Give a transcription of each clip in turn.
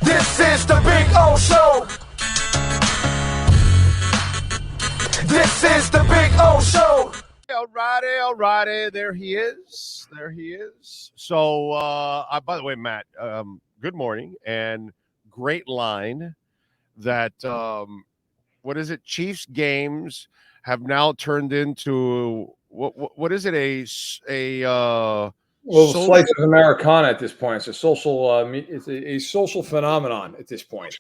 This is the Big O Show. This is the Big O Show. All righty. There he is. So, by the way, Matt, good morning, and great line that, what is it? Chiefs games have now turned into, what is it? Slice of Americana at this point. It's a social, it's a social phenomenon at this point.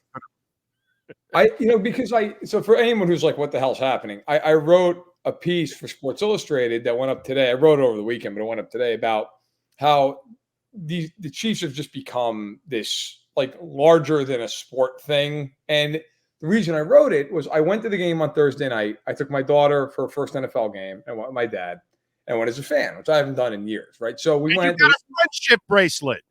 So for anyone who's like, what the hell's happening? I wrote a piece for Sports Illustrated that went up today. I wrote it over the weekend, but it went up today about how the Chiefs have just become this like larger than a sport thing. And the reason I wrote it was I went to the game on Thursday night. I took my daughter for her first NFL game and went with my dad and went as a fan, which I haven't done in years. Right. So we went. You got a friendship bracelet.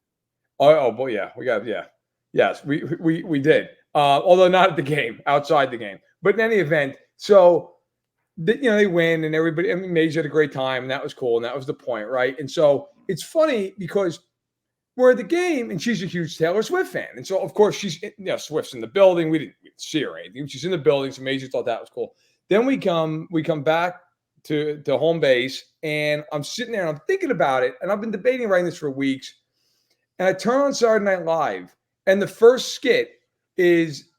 Oh boy. Yeah, we got. Yeah. Yes, we did. Although not at the game, outside the game. But in any event, so they win and everybody. I mean, Mays had a great time, and that was cool, and that was the point, right? And so it's funny because we're at the game, and she's a huge Taylor Swift fan, and so of course she's Swift's in the building. We didn't see her or anything. She's in the building, so Mays thought that was cool. Then we come back to home base, and I'm sitting there and I'm thinking about it, and I've been debating writing this for weeks, and I turn on Saturday Night Live, and the first skit is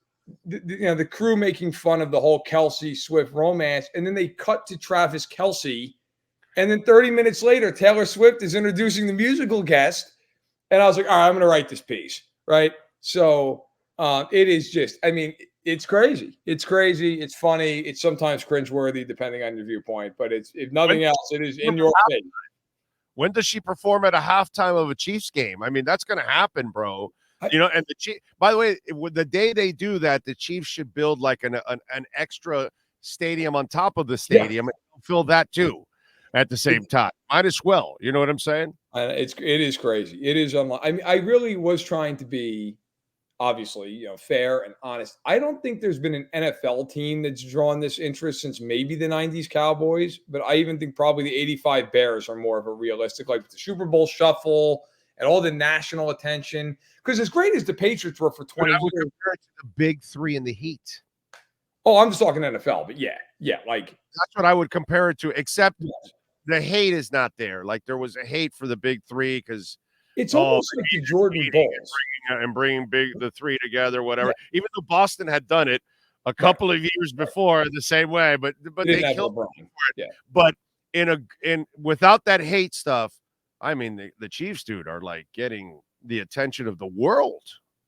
the crew making fun of the whole Kelce Swift romance, and then they cut to Travis Kelce, and then 30 minutes later, Taylor Swift is introducing the musical guest, and I was like, all right, I'm going to write this piece, right? So it is just, I mean, it's crazy. It's crazy. It's funny. It's sometimes cringeworthy, depending on your viewpoint, but it's if nothing else, it is in your face. When does she perform at a halftime of a Chiefs game? I mean, that's going to happen, bro. And by the way, the day they do that, the Chiefs should build like an extra stadium on top of the stadium and fill that too at the same time. Might as well. You know what I'm saying? It is crazy. It is unlike. I mean, I really was trying to be obviously, fair and honest. I don't think there's been an NFL team that's drawn this interest since maybe the 90s Cowboys, but I even think probably the 85 Bears are more of a realistic, like the Super Bowl shuffle and all the national attention. Because as great as the Patriots were for 20 years. Compare it to the big three in the Heat. Oh, I'm just talking NFL, but yeah, like. That's what I would compare it to, except the hate is not there. Like there was a hate for the big three because it's almost like the Jordan Bulls. And bringing the three together, whatever. Yeah. Even though Boston had done it a couple of years before the same way, but they killed LeBron. Yeah. But without that hate stuff, I mean, the Chiefs, dude, are like getting the attention of the world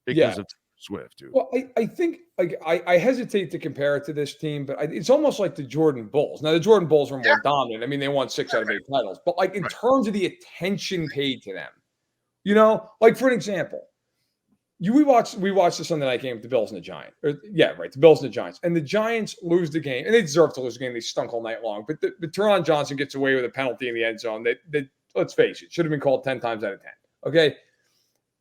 because of Swift, dude. Well, I think I hesitate to compare it to this team, but it's almost like the Jordan Bulls. Now, the Jordan Bulls were more dominant. I mean, they won 6 out of 8 titles. But like in terms of the attention paid to them, like for an example, we watched the Sunday night game with the Bills and the Giants. The Bills and the Giants. And the Giants lose the game, and they deserve to lose the game. They stunk all night long. But Teron Johnson gets away with a penalty in the end zone that let's face it, should have been called 10 times out of 10. Okay.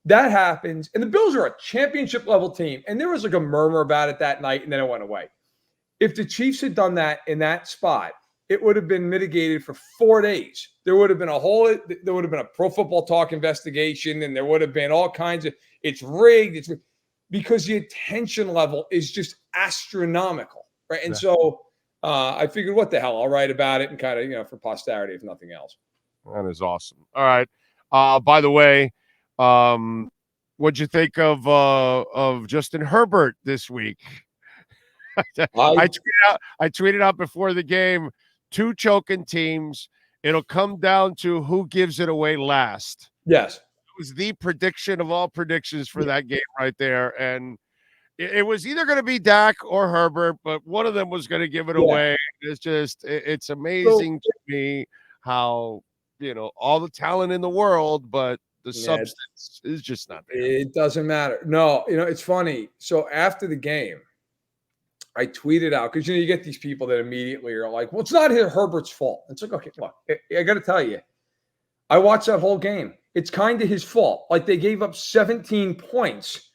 That happens. And the Bills are a championship level team. And there was like a murmur about it that night, and then it went away. If the Chiefs had done that in that spot, it would have been mitigated for 4 days. There would have been a Pro Football Talk investigation, and there would have been all kinds of, it's rigged. Because the attention level is just astronomical. Right. And so I figured, what the hell, I'll write about it and kind of, for posterity, if nothing else. That is awesome. All right. By the way, what'd you think of Justin Herbert this week? I tweeted out before the game, 2 choking teams. It'll come down to who gives it away last. Yes. It was the prediction of all predictions for that game right there. And it was either going to be Dak or Herbert, but one of them was going to give it away. It's amazing to me how, all the talent in the world, but the substance is just not there. It doesn't matter. No, it's funny. So after the game, I tweeted out, because, you get these people that immediately are like, well, it's not Herbert's fault. It's like, okay, look, I got to tell you, I watched that whole game. It's kind of his fault. Like, they gave up 17 points,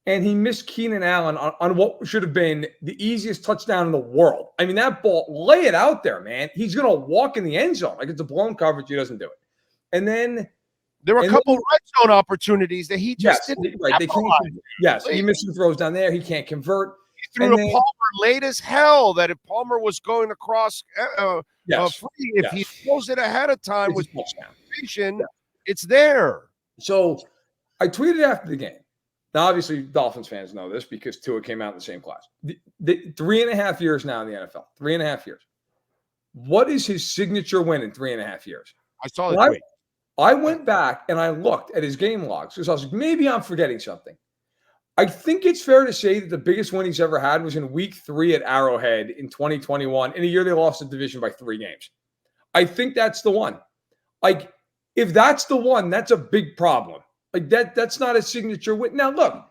and he missed Keenan Allen on what should have been the easiest touchdown in the world. I mean, that ball, lay it out there, man. He's going to walk in the end zone. Like, it's a blown coverage. He doesn't do it. And then There were a couple red zone opportunities that he just didn't. Right. They can't. Yes, he missed some throws down there. He can't convert. He threw to Palmer late as hell. That if Palmer was going across free, if he throws it ahead of time with motivation, it's there. So I tweeted after the game. Now, obviously, Dolphins fans know this because Tua came out in the same class. The 3.5 years now in the NFL. 3.5 years. What is his signature win in 3.5 years? I saw the tweet. I went back and I looked at his game logs because I was like, maybe I'm forgetting something. I think it's fair to say that the biggest win he's ever had was in week 3 at Arrowhead in 2021. In a year they lost the division by 3 games. I think that's the one. Like, if that's the one, that's a big problem. Like, that's not a signature win. Now, look,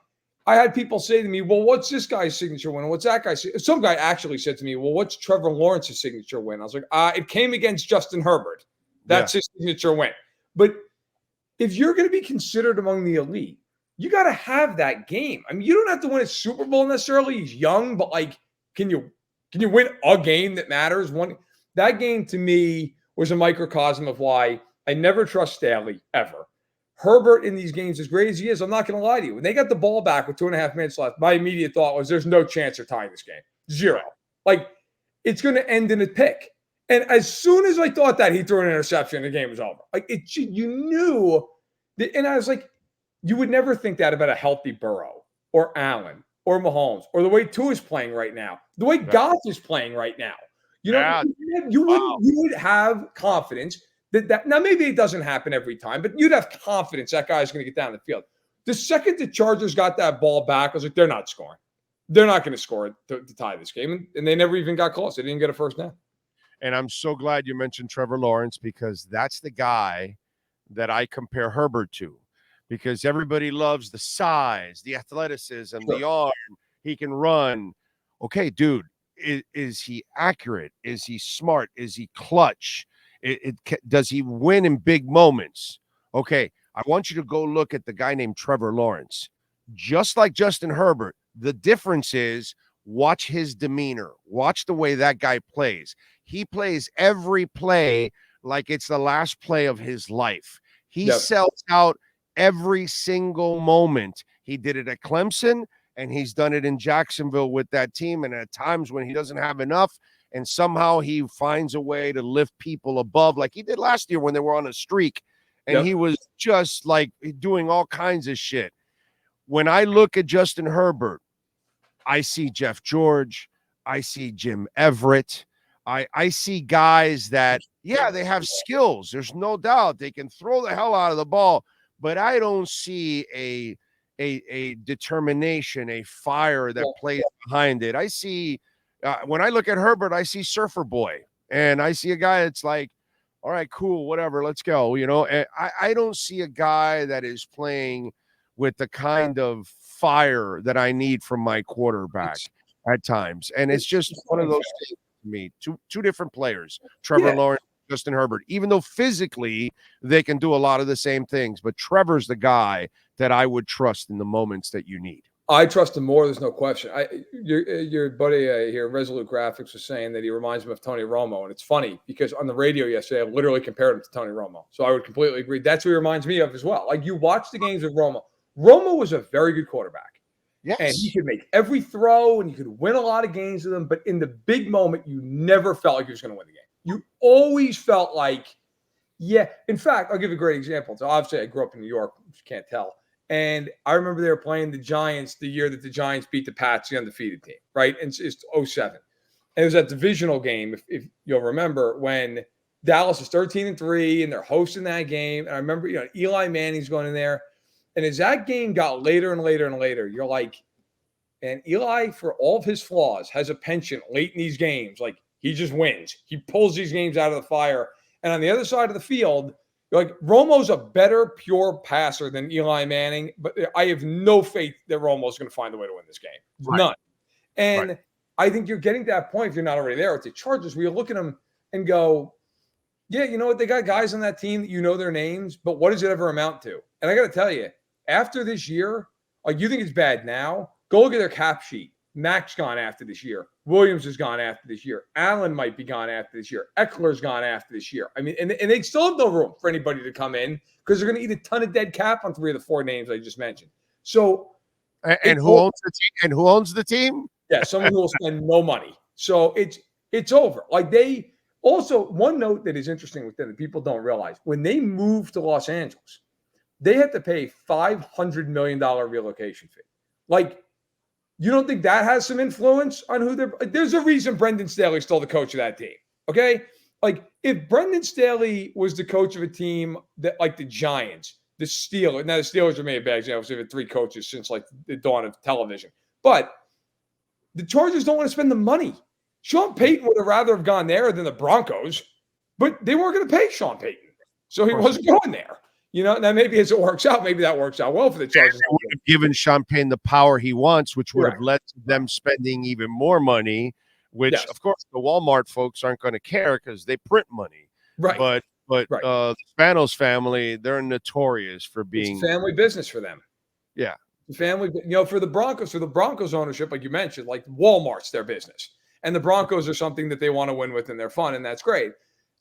I had people say to me, well, what's this guy's signature win? What's that guy's? Some guy actually said to me, well, what's Trevor Lawrence's signature win? I was like, it came against Justin Herbert. That's his signature win. But if you're going to be considered among the elite, you got to have that game. I mean, you don't have to win a Super Bowl necessarily. He's young, but like, can you win a game that matters? That game to me was a microcosm of why I never trust Stanley ever. Herbert in these games, as great as he is, I'm not going to lie to you. When they got the ball back with 2.5 minutes left, my immediate thought was there's no chance of tying this game. 0. Like, it's going to end in a pick. And as soon as I thought that, he threw an interception and the game was over. Like, you knew that, and I was like, you would never think that about a healthy Burrow or Allen or Mahomes or the way Tua is playing right now, the way Goff is playing right now. You know, you would have confidence that now maybe it doesn't happen every time, but you'd have confidence that guy's going to get down the field. The second the Chargers got that ball back, I was like, they're not scoring. They're not going to score to tie this game, and they never even got close. They didn't get a first down. And I'm so glad you mentioned Trevor Lawrence because that's the guy that I compare Herbert to. Because everybody loves the size, the athleticism, the arm. He can run. Okay, dude, is he accurate? Is he smart? Is he clutch? Does he win in big moments? Okay, I want you to go look at the guy named Trevor Lawrence. Just like Justin Herbert, the difference is watch his demeanor. Watch the way that guy plays. He plays every play like it's the last play of his life. He sells out every single moment. He did it at Clemson, and he's done it in Jacksonville with that team. And at times when he doesn't have enough, and somehow he finds a way to lift people above, like he did last year when they were on a streak, and he was just like doing all kinds of shit. When I look at Justin Herbert, I see Jeff George, I see Jim Everett, I see guys that, they have skills. There's no doubt they can throw the hell out of the ball. But I don't see a determination, a fire that plays behind it. I see when I look at Herbert, I see Surfer Boy, and I see a guy that's like, all right, cool, whatever, let's go. You know, and I don't see a guy that is playing with the kind of fire that I need from my quarterback at times. And it's just one of those things to me. Two different players, Trevor Lawrence, Justin Herbert, even though physically they can do a lot of the same things. But Trevor's the guy that I would trust in the moments that you need. I trust him more. There's no question. Your buddy here, Resolute Graphics, was saying that he reminds him of Tony Romo. And it's funny because on the radio yesterday, I literally compared him to Tony Romo. So I would completely agree. That's who he reminds me of as well. Like, you watch the games with Romo. Romo was a very good quarterback. Yes. And he could make every throw and you could win a lot of games with him. But in the big moment, you never felt like he was going to win the game. You always felt like, in fact, I'll give you a great example. So obviously I grew up in New York, you can't tell. And I remember they were playing the Giants the year that the Giants beat the Pats, the undefeated team, right? And it's 07. And it was that divisional game, if you'll remember, when Dallas is 13-3 and they're hosting that game. And I remember, Eli Manning's going in there. And as that game got later and later and later, you're like, and Eli, for all of his flaws, has a penchant late in these games. Like, he just wins. He pulls these games out of the fire. And on the other side of the field, you're like, Romo's a better pure passer than Eli Manning, but I have no faith that Romo's going to find a way to win this game. Right. None. And I think you're getting to that point, if you're not already there, with the Chargers, where you look at them and go, yeah, you know what? They got guys on that team that you know their names, but what does it ever amount to? And I got to tell you, after this year, like, you think it's bad now, go look at their cap sheet. Mac's gone after this year. Williams is gone after this year. Allen might be gone after this year. Eckler's gone after this year. I mean, and they still have no room for anybody to come in because they're going to eat a ton of dead cap on 3 of the 4 names I just mentioned. So, and who owns the team? And who owns the team? Yeah, someone who will spend no money. So it's over. Like they also, one note that is interesting with them that people don't realize, when they moved to Los Angeles, they had to pay $500 million relocation fee. Like, you don't think that has some influence on who they're? There's a reason Brendan Staley's still the coach of that team. Okay, like if Brendan Staley was the coach of a team that, like the Giants, the Steelers. Now the Steelers are made a bad example. They've had 3 coaches since like the dawn of television. But the Chargers don't want to spend the money. Sean Payton would have rather have gone there than the Broncos, but they weren't going to pay Sean Payton, so he wasn't going there. You know, now maybe as it works out, maybe that works out well for the Chargers. They would have given Champagne the power he wants, which would have led to them spending even more money, which, of course, the Walmart folks aren't going to care because they print money. Right. But the Spanos family, they're notorious for being it's a family business for them. Yeah. The family, for the Broncos ownership, like you mentioned, like Walmart's their business. And the Broncos are something that they want to win with and they're fun, and that's great.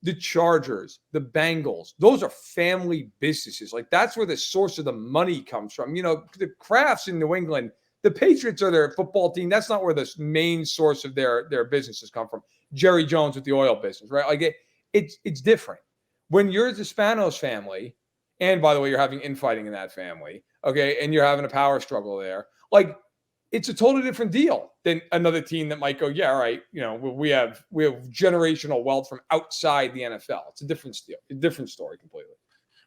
The Chargers, the Bengals, those are family businesses. Like that's where the source of the money comes from. You know, the Crafts in New England, the Patriots are their football team. That's not where the main source of their businesses come from. Jerry Jones with the oil business, right? Like it's different. When you're the Spanos family, and by the way, you're having infighting in that family, okay, and you're having a power struggle there, like it's a totally different deal than another team that might go, yeah, all right, you know, we have generational wealth from outside the NFL. It's a different deal, a different story completely.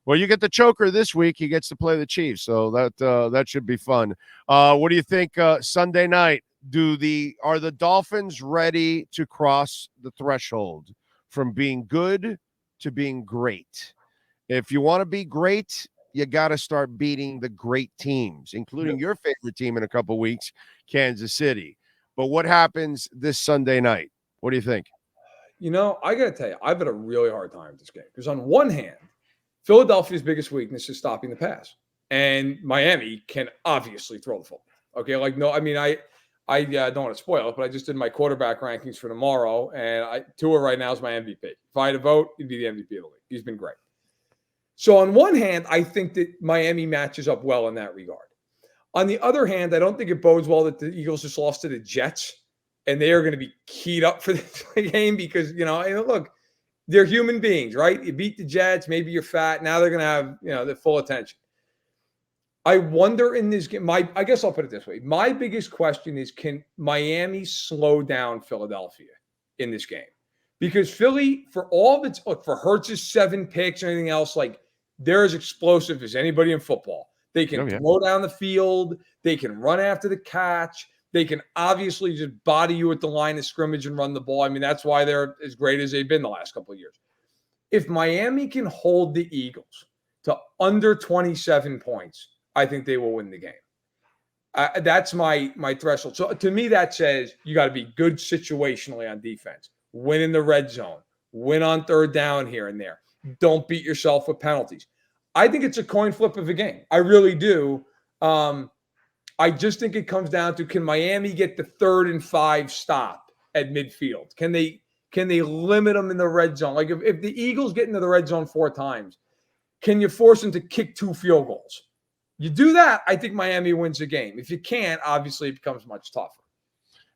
Well, you get the choker this week. He gets to play the Chiefs, so that should be fun. What do you think Sunday night? Are the Dolphins ready to cross the threshold from being good to being great? If you want to be great, you got to start beating the great teams, including your favorite team in a couple of weeks, Kansas City. But what happens this Sunday night? What do you think? You know, I got to tell you, I've had a really hard time with this game because on one hand, Philadelphia's biggest weakness is stopping the pass. And Miami can obviously throw the football. Okay, like, no, I mean, I don't want to spoil it, but I just did my quarterback rankings for tomorrow, and Tua right now is my MVP. If I had to vote, he'd be the MVP of the league. He's been great. So on one hand, I think that Miami matches up well in that regard. On the other hand, I don't think it bodes well that the Eagles just lost to the Jets, and they are going to be keyed up for this game because, you know, look, they're human beings, right? You beat the Jets, maybe you're fat. Now they're going to have, you know, the full attention. I wonder in this game, I guess I'll put it this way. My biggest question is, can Miami slow down Philadelphia in this game? Because Philly, for all of its, look, for Hurts's 7 picks or anything else, like, they're as explosive as anybody in football. They can throw down the field. They can run after the catch. They can obviously just body you at the line of scrimmage and run the ball. I mean, that's why they're as great as they've been the last couple of years. If Miami can hold the Eagles to under 27 points, I think they will win the game. That's my threshold. So to me, that says you got to be good situationally on defense, win in the red zone, win on third down here and there. Don't beat yourself with penalties. I think it's a coin flip of a game. I really do. I just think it comes down to, can Miami get the 3rd and 5 stop at midfield? Can they limit them in the red zone? Like if the Eagles get into the red zone 4 times, can you force them to kick 2 field goals? You do that, I think Miami wins the game. If you can't, obviously it becomes much tougher.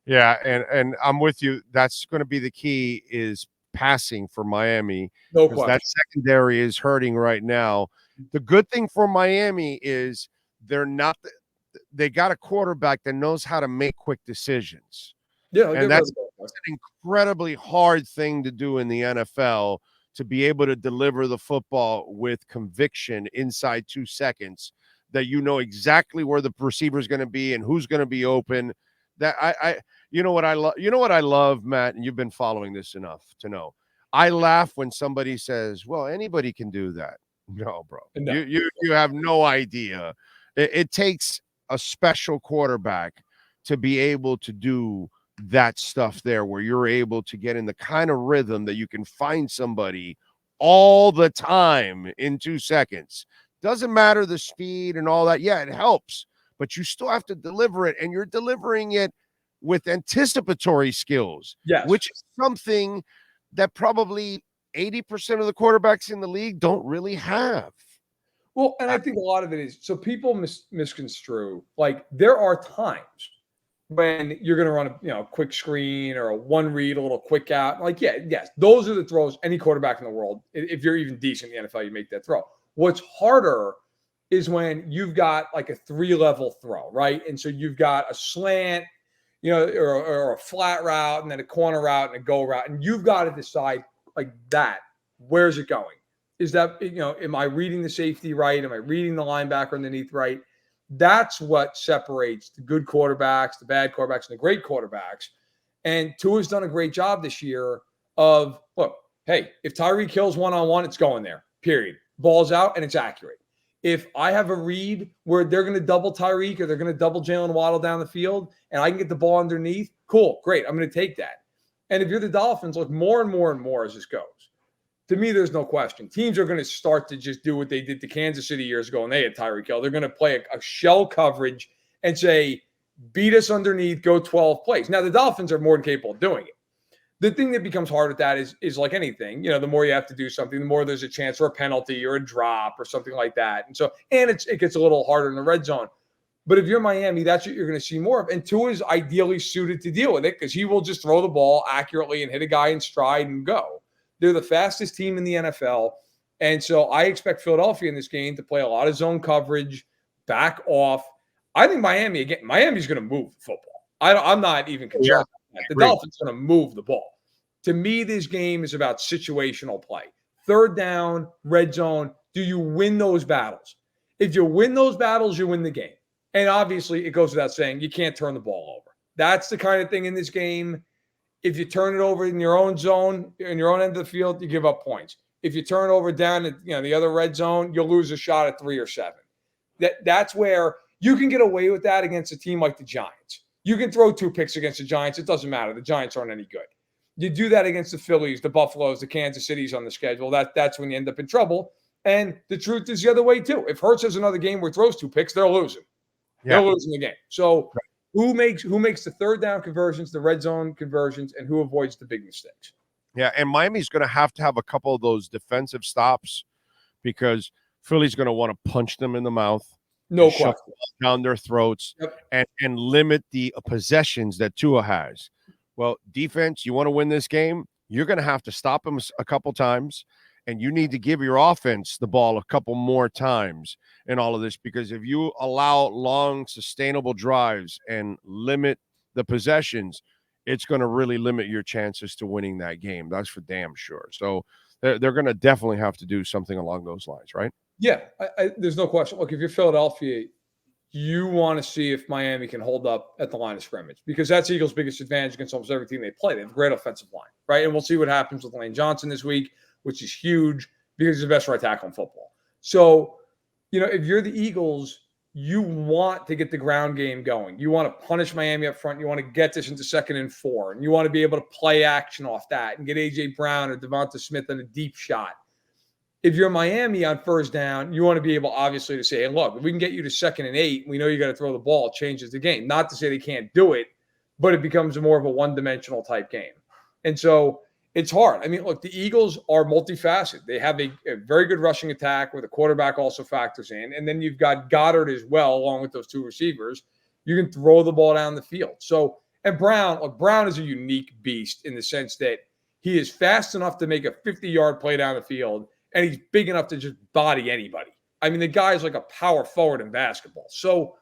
Yeah, and I'm with you. That's going to be the key, is passing for Miami. No question. That secondary is hurting right now. The good thing for Miami is they got a quarterback that knows how to make quick decisions. Yeah, and that's an incredibly hard thing to do in the NFL, to be able to deliver the football with conviction inside 2 seconds, that you know exactly where the receiver is going to be and who's going to be open. That you know what I love? You know what I love, Matt, and you've been following this enough to know. I laugh when somebody says, well, anybody can do that. No, bro. No. You have no idea. It takes a special quarterback to be able to do that stuff there, where you're able to get in the kind of rhythm that you can find somebody all the time in 2 seconds. Doesn't matter the speed and all that. Yeah, it helps, but you still have to deliver it, and you're delivering it with anticipatory skills, Yes. which is something that probably 80% of the quarterbacks in the league don't really have. Well, and I think a lot of it is so people misconstrue. Like there are times when you're going to run a quick screen or a one read, a little quick out. Like yes, those are the throws any quarterback in the world. If you're even decent in the NFL, you make that throw. What's harder is when you've got like a 3-level throw, right? And so you've got a slant, or a flat route, and then a corner route and a go route, and you've got to decide like that. Where's it going? Is that, am I reading the safety right? Am I reading the linebacker underneath right? That's what separates the good quarterbacks, the bad quarterbacks, and the great quarterbacks. And Tua's done a great job this year of, look, hey, if Tyreek Hill's one-on-one, it's going there, period. Ball's out, and it's accurate. If I have a read where they're going to double Tyreek or they're going to double Jaylen Waddle down the field and I can get the ball underneath, cool, great, I'm going to take that. And if you're the Dolphins, look, more and more and more as this goes. To me, there's no question. Teams are going to start to just do what they did to Kansas City years ago, and they had Tyreek Hill. They're going to play a shell coverage and say, beat us underneath, go 12 plays. Now, the Dolphins are more than capable of doing it. The thing that becomes hard with that is like anything. The more you have to do something, the more there's a chance for a penalty or a drop or something like that. And it gets a little harder in the red zone. But if you're Miami, that's what you're going to see more of. And Tua is ideally suited to deal with it because he will just throw the ball accurately and hit a guy in stride and go. They're the fastest team in the NFL. And so I expect Philadelphia in this game to play a lot of zone coverage, back off. I think Miami's going to move the football. I'm not even concerned. Yeah, the Dolphins are going to move the ball. To me, this game is about situational play. Third down, red zone. Do you win those battles? If you win those battles, you win the game. And obviously, it goes without saying, you can't turn the ball over. That's the kind of thing in this game. If you turn it over in your own zone, in your own end of the field, you give up points. If you turn it over down at the other red zone, you'll lose a shot at 3 or 7. That's where you can get away with that against a team like the Giants. You can throw 2 picks against the Giants. It doesn't matter. The Giants aren't any good. You do that against the Phillies, the Buffaloes, the Kansas Cities on the schedule. That's when you end up in trouble. And the truth is the other way, too. If Hurts has another game where he throws 2 picks, they're losing. Yeah. They're losing the game. So who makes the third down conversions, the red zone conversions, and who avoids the big mistakes? Yeah, and Miami's going to have a couple of those defensive stops because Philly's going to want to punch them in the mouth. No question. Down their throats. Yep. and limit the possessions that Tua has. Well, defense, you want to win this game, you're going to have to stop them a couple times, and you need to give your offense the ball a couple more times in all of this, because if you allow long, sustainable drives and limit the possessions, it's going to really limit your chances to winning that game. That's for damn sure. So they're going to definitely have to do something along those lines, right? Yeah, there's no question. Look, if you're Philadelphia, you want to see if Miami can hold up at the line of scrimmage because that's Eagles' biggest advantage against almost every team they play. They have a great offensive line, right? And we'll see what happens with Lane Johnson this week, which is huge because he's the best right tackle in football. So, if you're the Eagles, you want to get the ground game going. You want to punish Miami up front. You want to get this into 2nd and 4, and you want to be able to play action off that and get A.J. Brown or Devonta Smith on a deep shot. If you're Miami on first down, you want to be able, obviously, to say, hey, look, if we can get you to 2nd and 8, we know you got to throw the ball, it changes the game. Not to say they can't do it, but it becomes more of a one-dimensional type game. And so it's hard. I mean, look, the Eagles are multifaceted. They have a very good rushing attack where the quarterback also factors in. And then you've got Goddard as well, along with those 2 receivers. You can throw the ball down the field. So, and Brown is a unique beast in the sense that he is fast enough to make a 50-yard play down the field, and he's big enough to just body anybody. I mean, the guy is like a power forward in basketball. So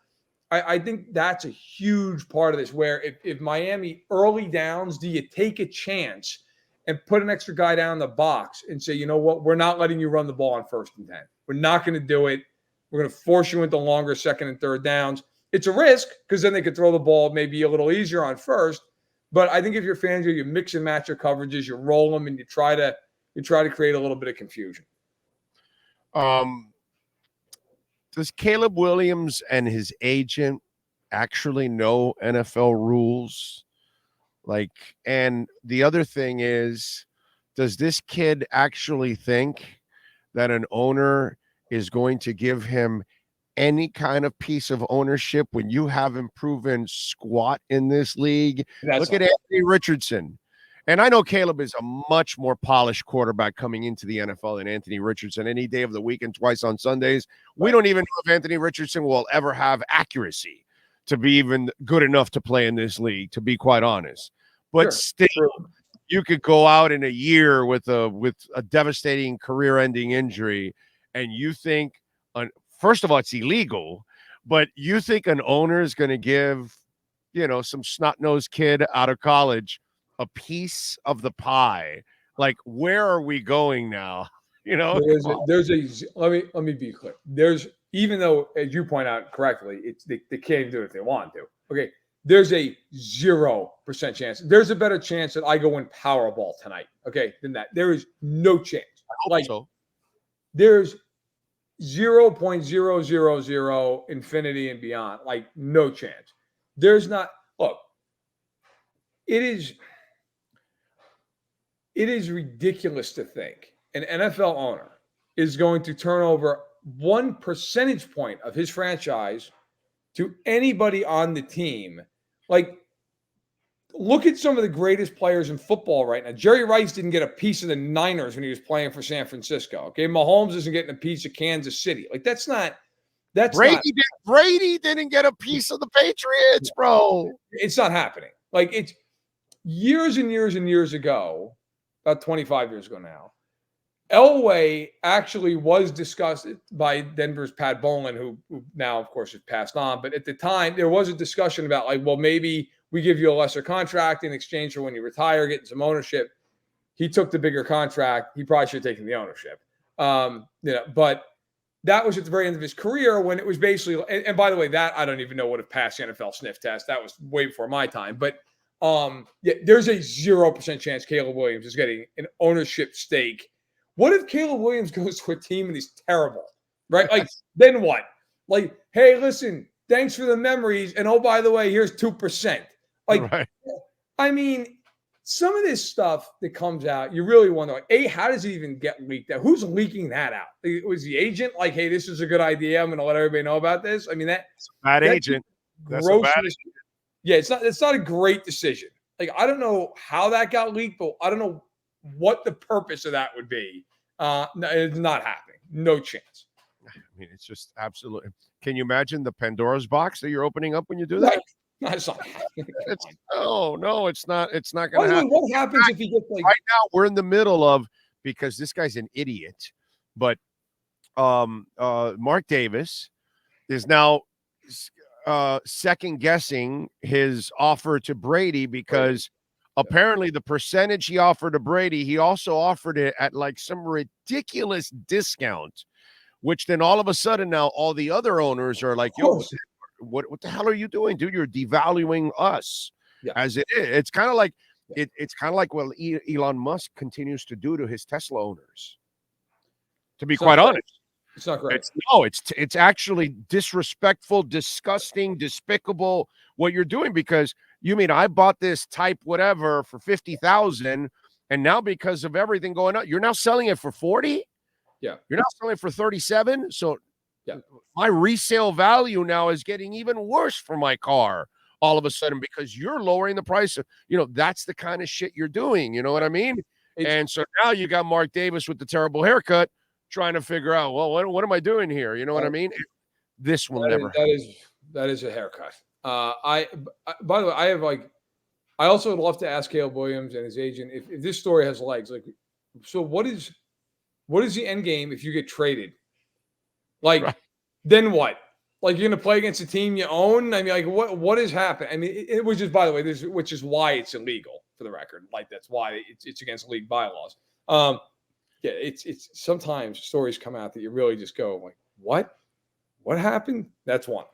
I think that's a huge part of this, where if Miami early downs, do you take a chance and put an extra guy down in the box and say, you know what, we're not letting you run the ball on 1st and 10. We're not going to do it. We're going to force you into longer 2nd and 3rd downs. It's a risk because then they could throw the ball maybe a little easier on 1st. But I think if you're Fangio, you mix and match your coverages, you roll them, and you try to create a little bit of confusion. Does Caleb Williams and his agent actually know NFL rules? And the other thing is, does this kid actually think that an owner is going to give him any kind of piece of ownership when you haven't proven squat in this league? Look at Anthony Richardson. And I know Caleb is a much more polished quarterback coming into the NFL than Anthony Richardson any day of the week and twice on Sundays. We don't even know if Anthony Richardson will ever have accuracy to be even good enough to play in this league, to be quite honest. But still, you could go out in a year with a devastating career-ending injury, and you think, first of all, it's illegal, but you think an owner is going to give, some snot-nosed kid out of college a piece of the pie? Like, where are we going now? Let me be clear. Even though, as you point out correctly, they can't do it if they want to. Okay, there's a 0% chance. There's a better chance that I go win Powerball tonight, okay, than that. There is no chance. There's 0.000 infinity and beyond. Like, no chance. There's not. Look, it is ridiculous to think an NFL owner is going to turn over 1 percentage point of his franchise to anybody on the team. Like, look at some of the greatest players in football right now. Jerry Rice didn't get a piece of the Niners when he was playing for San Francisco. Okay, Mahomes isn't getting a piece of Kansas City. Like, Brady didn't get a piece of the Patriots, bro. It's not happening. Like, it's years and years and years ago, about 25 years ago now, Elway actually was discussed by Denver's Pat Bowlen, who now, of course, has passed on. But at the time, there was a discussion about, like, well, maybe we give you a lesser contract in exchange for when you retire, getting some ownership. He took the bigger contract. He probably should have taken the ownership. But that was at the very end of his career when it was basically, and by the way, that I don't even know would have passed the NFL sniff test. That was way before my time. But there's a 0% chance Caleb Williams is getting an ownership stake. What if Caleb Williams goes to a team and he's terrible, right? Like, then what? Like, hey, listen, thanks for the memories. And oh, by the way, here's 2%. Like, right. I mean, some of this stuff that comes out, you really wonder, like, A, how does it even get leaked out? Who's leaking that out? Was the agent like, hey, this is a good idea, I'm going to let everybody know about this? I mean, that's a bad agent. That's a bad agent. Yeah, it's not a great decision. Like, I don't know how that got leaked, but I don't know what the purpose of that would be. No, it's not happening. No chance. I mean, it's just absolutely. Can you imagine the Pandora's box that you're opening up when you do that? Right. No, it's not happening. No, it's not. It's not going to happen. What happens if he gets like right now? We're in the middle of, because this guy's an idiot, but Mark Davis is now second guessing his offer to Brady because apparently the percentage he offered to Brady, he also offered it at like some ridiculous discount, which then all of a sudden now all the other owners are like, yo, what the hell are you doing, dude? You're devaluing us as it is. It's kind of like it's kind of like what Elon Musk continues to do to his Tesla owners. To be quite honest, it's not great. It's actually disrespectful, disgusting, despicable what you're doing, because you mean I bought this type whatever for $50,000, and now because of everything going on, you're now selling it for $40,000. Yeah, you're not selling it for $37,000. So my resale value now is getting even worse for my car all of a sudden because you're lowering the price of, that's the kind of shit you're doing. You know what I mean? And so now you got Mark Davis with the terrible haircut trying to figure out, well, what am I doing here? You know what I mean? This will never. That is a haircut. By the way, I also would love to ask Caleb Williams and his agent if this story has legs. Like, so what is the end game if you get traded? Like, then what? Like, you're going to play against a team you own? I mean, like, what is happening? I mean, it was just, by the way, which is why it's illegal, for the record. Like, that's why it's against league bylaws. It's sometimes stories come out that you really just go like, what happened? That's one.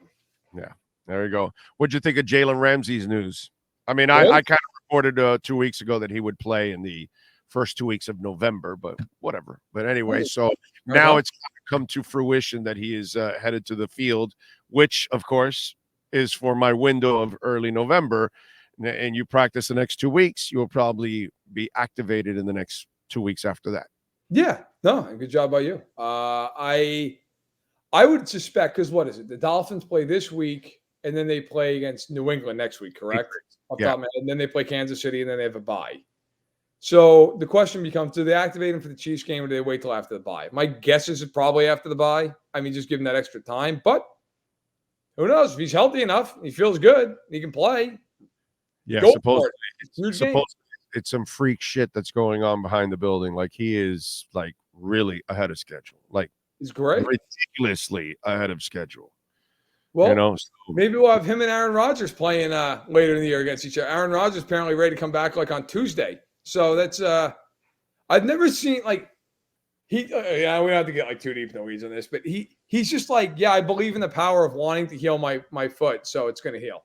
Yeah, there you go. What'd you think of Jaylen Ramsey's news? I mean, I kind of reported 2 weeks ago that he would play in the first 2 weeks of November, but whatever. But anyway, so now it's come to fruition that he is headed to the field, which of course is for my window of early November. And you practice the next 2 weeks, you will probably be activated in the next 2 weeks after that. Yeah, no, good job by you. I I would suspect, because what is it? The Dolphins play this week, and then they play against New England next week, correct? Yeah. And then they play Kansas City, and then they have a bye. So the question becomes, do they activate him for the Chiefs game, or do they wait till after the bye? My guess is it's probably after the bye. I mean, just give him that extra time. But who knows? If he's healthy enough, he feels good, he can play. Yeah, Go supposedly for it. It's some freak shit that's going on behind the building. Like, he is like really ahead of schedule. Like, he's great. Ridiculously ahead of schedule. Well, maybe we'll have him and Aaron Rodgers playing later in the year against each other. Aaron Rodgers apparently ready to come back like on Tuesday. So that's I've never seen like we don't have to get like too deep in the weeds on this, but he's just like, yeah, I believe in the power of wanting to heal my foot, so it's going to heal.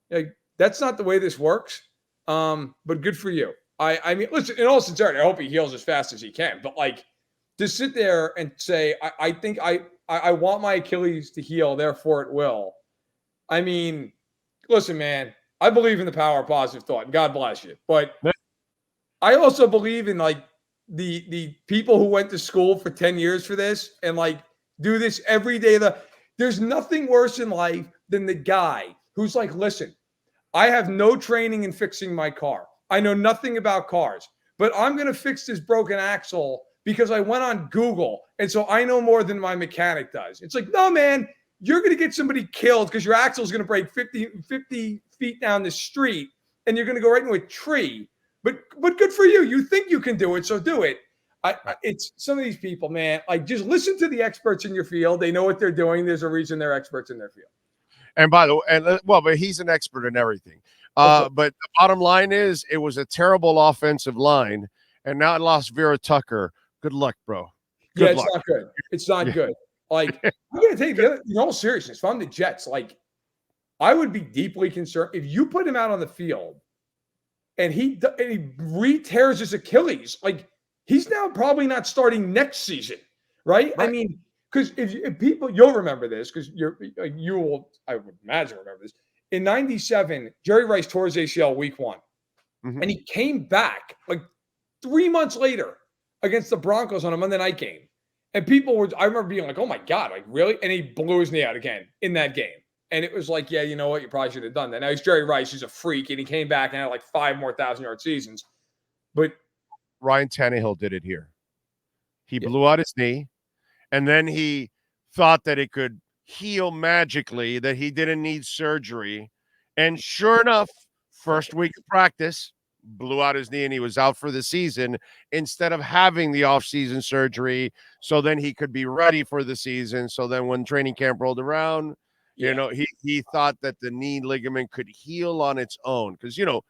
Like, that's not the way this works. But good for you. I mean, listen, in all sincerity, I hope he heals as fast as he can. But like, to sit there and say, I think I want my Achilles to heal, therefore it will. I mean, listen, man, I believe in the power of positive thought, and God bless you. But I also believe in like the people who went to school for 10 years for this and like do this every day. There's nothing worse in life than the guy who's like, listen, I have no training in fixing my car. I know nothing about cars, but I'm going to fix this broken axle because I went on Google. And so I know more than my mechanic does. It's like, no, man, you're going to get somebody killed because your axle is going to break 50 feet down the street and you're going to go right into a tree. But good for you. You think you can do it, so do it. It's some of these people, man, like just listen to the experts in your field. They know what they're doing. There's a reason they're experts in their field. And by the way, but he's an expert in everything. But the bottom line is it was a terrible offensive line, and now it lost Vera Tucker. Good luck, bro. Good luck. Not good. It's not good. Like, I'm going to take the other, in all seriousness, if I'm the Jets, like, I would be deeply concerned if you put him out on the field and he re-tears his Achilles. Like, he's now probably not starting next season, right? I mean, because if people, you'll remember this because you will, I would imagine, remember this. In 97, Jerry Rice tore his ACL week 1. Mm-hmm. And he came back like 3 months later against the Broncos on a Monday night game. And people were, I remember being like, oh my God, like really? And he blew his knee out again in that game. And it was like, yeah, you know what? You probably should have done that. Now he's Jerry Rice. He's a freak. And he came back and had like 5 more 1,000-yard seasons. But Ryan Tannehill did it here. He blew out his knee. And then he thought that it could heal magically, that he didn't need surgery. And sure enough, first week of practice, blew out his knee and he was out for the season instead of having the off-season surgery so then he could be ready for the season. So then when training camp rolled around, you know, he thought that the knee ligament could heal on its own because, you know,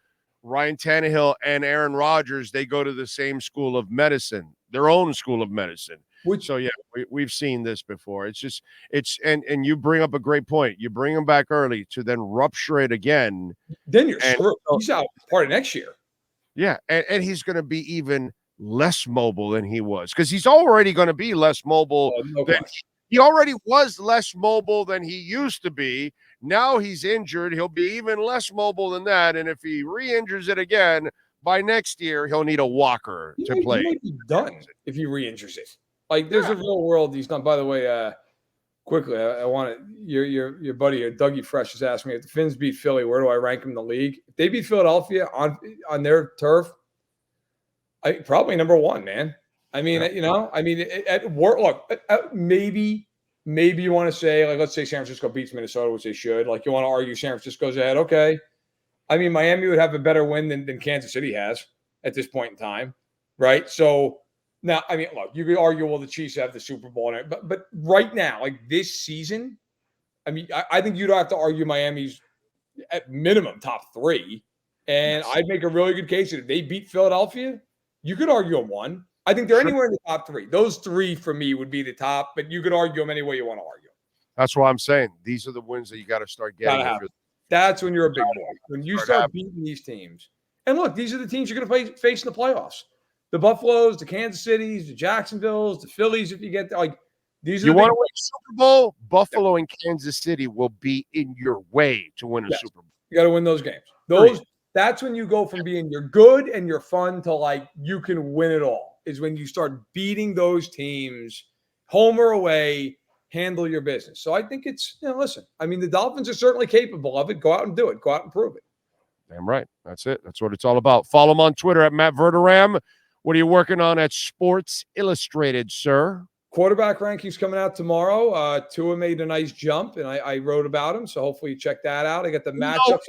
Ryan Tannehill and Aaron Rodgers, they go to the same school of medicine, their own school of medicine. So, yeah, we've seen this before. And you bring up a great point. You bring him back early to then rupture it again. Then you're screwed. He's out part of next year. Yeah, and he's going to be even less mobile than he was because he's already going to be less mobile. He already was less mobile than he used to be. Now he's injured. He'll be even less mobile than that. And if he re-injures it again, by next year, he'll need a walker to play. He might be done if he re-injures it. Like, there's a real world he's done. By the way, quickly, I want to your buddy Dougie Fresh has asked me if the Finns beat Philly, where do I rank them in the league? If they beat Philadelphia on their turf, probably number 1, man. I mean, at work, look, maybe you want to say, like, let's say San Francisco beats Minnesota, which they should. Like, you want to argue San Francisco's ahead. Okay. I mean, Miami would have a better win than Kansas City has at this point in time, right? So now, I mean, look, you could argue, well, the Chiefs have the Super Bowl, but right now, like this season, I mean, I think you'd have to argue Miami's at minimum top 3. And I'd make a really good case that if they beat Philadelphia, you could argue them 1. I think they're anywhere in the top 3. Those 3 for me would be the top, but you could argue them any way you want to argue. That's what I'm saying. These are the wins that you got to start getting. That's when you're a big boy. When you start beating these teams. And look, these are the teams you're going to face in the playoffs. The Buffaloes, the Kansas Cities, the Jacksonvilles, the Phillies, if you get there. Like, these are you want to win a Super Bowl? Buffalo and Kansas City will be in your way to win a Super Bowl. You got to win those games. That's when you go from being you're good and you're fun to like you can win it all. Is when you start beating those teams home or away handle your business. So I think it's, listen, I mean, the Dolphins are certainly capable of it. Go out and do it. Go out and prove it. Damn right. That's it. That's what it's all about. Follow him on Twitter at Matt Verderame. What are you working on at Sports Illustrated, sir? Quarterback rankings coming out tomorrow. Tua made a nice jump, and I wrote about him, so hopefully you check that out. I got the matchups.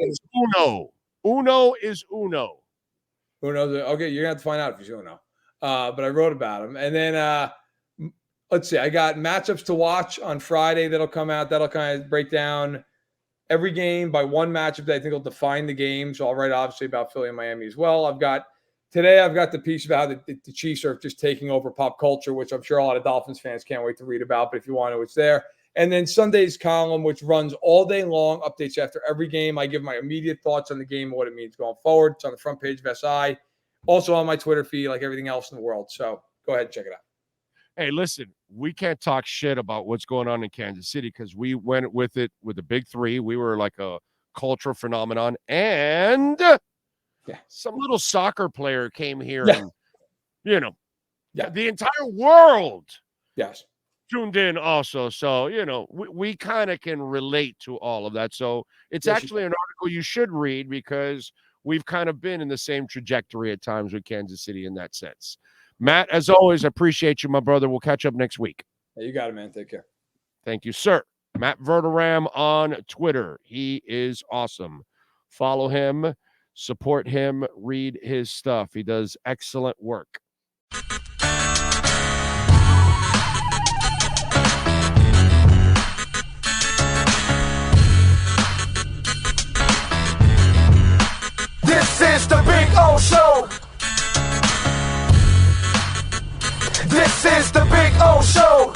Uno is Uno. Uno. Okay, you're going to have to find out if he's Uno. But I wrote about him. And then let's see. I got matchups to watch on Friday that'll come out. That'll kind of break down every game by one matchup that I think will define the game. So I'll write, obviously, about Philly and Miami as well. I've got the piece about how the Chiefs are just taking over pop culture, which I'm sure a lot of Dolphins fans can't wait to read about. But if you want to, it's there. And then Sunday's column, which runs all day long, updates after every game. I give my immediate thoughts on the game and what it means going forward. It's on the front page of SI. Also on my Twitter feed, like everything else in the world. So go ahead and check it out. Hey, listen, we can't talk shit about what's going on in Kansas City because we went with it with the big three. We were like a cultural phenomenon. And some little soccer player came here and, the entire world tuned in also. So, we kind of can relate to all of that. So it's actually an article you should read because we've kind of been in the same trajectory at times with Kansas City in that sense. Matt, as always, I appreciate you, my brother. We'll catch up next week. Hey, you got it, man. Take care. Thank you, sir. Matt Verderame on Twitter. He is awesome. Follow him, support him, read his stuff. He does excellent work. This is the Big O Show. This is the Big O Show.